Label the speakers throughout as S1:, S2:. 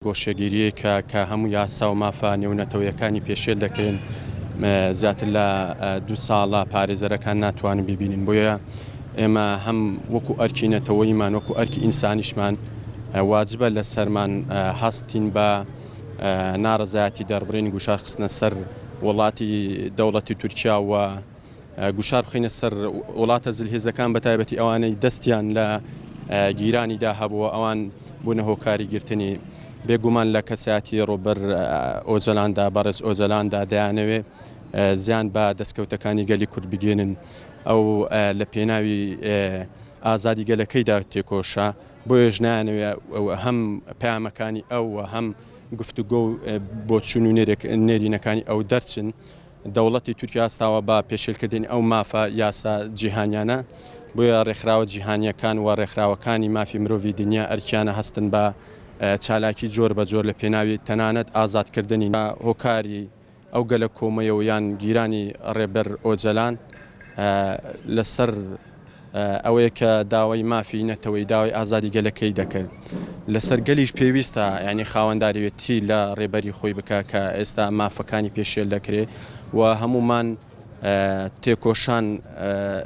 S1: گۆشەگیریەیەکە کە هەموو یاسا و مافا نێونەتەوەیەکانی پێشێل دەکرێن زیاتر لە 2 ساڵە پارێزەرەکان ناتوانن ببینین. بۆیە ئێمە هەم وەکو ئەرکی نەتەوەیمان وەکو ئەرکی ئینسانیشمان واجبە لە سەرمان هەستین بە ناڕەزایەتی دەربڕینی گوشار خستنە سەر وڵاتی دەوڵەتی تورکیا و گوشار بخینە سەر وڵاتە زلهێزەکان بەتایبەتی ئەوانەی دەستیان لە گیرانیدا هەبووە ئەوان بوونە هۆکاری گرتنی بێگومان لە کەسایەتی ڕۆبەر ئۆجەلاندا بەڕێز ئۆجەلاندا دەیانەوێ زیان بە دەستکەوتەکانی گەلی کورد بگێنن ئەو لە پێناوی ئازادی گەلەکەیدا تێکۆشە بۆیە ژنانەوێ هەم پامەکانی ئەو هەم گفتوگۆ بۆ چون و نێرینەکانی ئەو دەرچن دەوڵەتی تورکیا ئاستاوە بە پێشێلکردنی ئەو مافە یاسا جیهانیانە بۆیە ڕێکخراوە جیهانیەکان و ڕێکخراوەکانی مافی مرۆڤی دنیا ئەرکیانە هەستن بە چالاکی جۆر بە جۆر لە پێناوی تەنانەت ئازادکردنی هۆکاری ئەو گەلە کۆمەیەوە یان گیرانی ڕێبەر ئۆجەلان لەسەر ئەوەیە کە داوای مافی نەتەوەی داوای ئازادی گەلەکەی دەکرد لەسەر گەلیش پێویستە ینی خاوەنداریوێتی لە ڕێبەری خۆی بکە کە ئێستا مافەکانی پێشێل دەکرێت و هەمومان تێکۆشان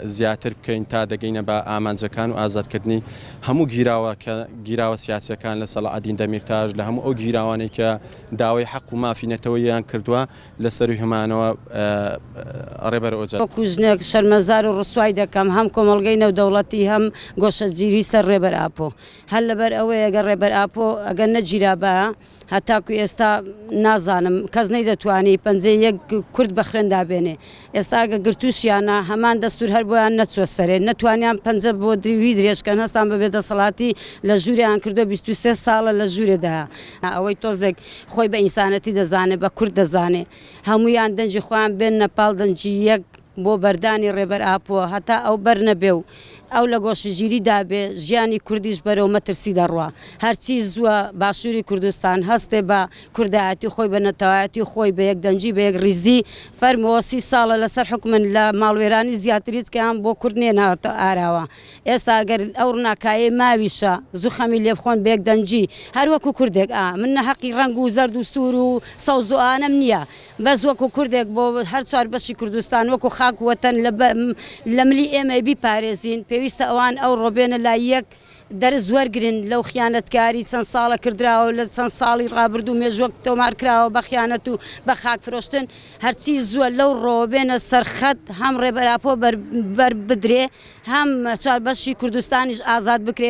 S1: زیاتر بکەین تا دەگەینە بە ئامانجەکان و ئازادکردنی هەموو گیراوە سیاسەکان لە سەلاحەدین دەمیرتاژ لە هەموو ئەو گیراوانەی کە داوای حەق و مافی نەتەوەییان کردووە لەسەروی هەمانەوە ڕێبەر ئۆجەل.
S2: وەکو ژنێک شەرمەزار و ڕسوای دەکەم هەم کۆمەڵگەی نێودەوڵەتی هەم گۆشەگیری سەر ڕێبەر ئاپۆ هەر لەبەر ئەوەیە ئەگەر ڕێبەر ئاپۆ ئەگەر نەگیرا بە هەتاکو ئێستا نازانم کەس نەیدەتوانی پەنجەی یەک کورد بە خوێندا بێنێ ئێستا ئەگە گرتووشیانە هەمان دەستور هەر بۆیان نەچوە سەرێ نەتوانیان پەنجە بۆ دروی درێژکەن هەستان بە بێدەسەڵاتی لە ژووریان کردو 23 ساڵە لە ژوورێدا ئەوەی تۆزێک خۆی بە ئینسانەتی دەزانێت بە کورد دەزانێ هەمویان دەنجی خۆیان بێن نەپاڵ دەنجی یەک بۆ بەردانی ڕێبەر ئاپۆ هەتا ئەو بەر نەبێ و ئەو لە گۆشەگیری دابێ ژیانی کوردیش بەرەو مەترسی دەڕوە هەرچی زووە باشووری کوردستان هەستێ بە کوردایەتی خۆی بە نەتەوایەتی خۆی بە یەک دەنجی بە یەک ریزی فەرمەوە 30 ساڵە لەسەر حکومن لە ماڵوێرانی زیاتریت کەیان بۆ کورد نێناوەتە ئاراوە ئێستا ئەگەر ئەو ڕناکایە ماویشە زوو خەمی لێ بخۆن بە یەک دەنجی هەروەکو کوردێک من نەحەقی ڕەنگ و زەرد و سوور و سەوز و ئانەم نییە بەس وەکو کوردێک بۆ هەر چوار بەشی کوردستان وەکو خاک وەتەن لە ملی ئێمە بیپارێزین پێویستە ئەوان ئەو ڕۆبێنە لای یەک دەرز وەرگرن لەو خیانەتکاری چەند ساڵە کردراوە لە چەند ساڵی ڕابردوو مێژوەک تۆمار کراوە بە خیانەت و بە خاک فرۆشتن هەرچی زووە لەو ڕۆبێنە سەرخەت هەم ڕێبەر ئاپۆ بەر بدرێ هەم چوار بەشی کوردستانیش ئازاد بکرێ.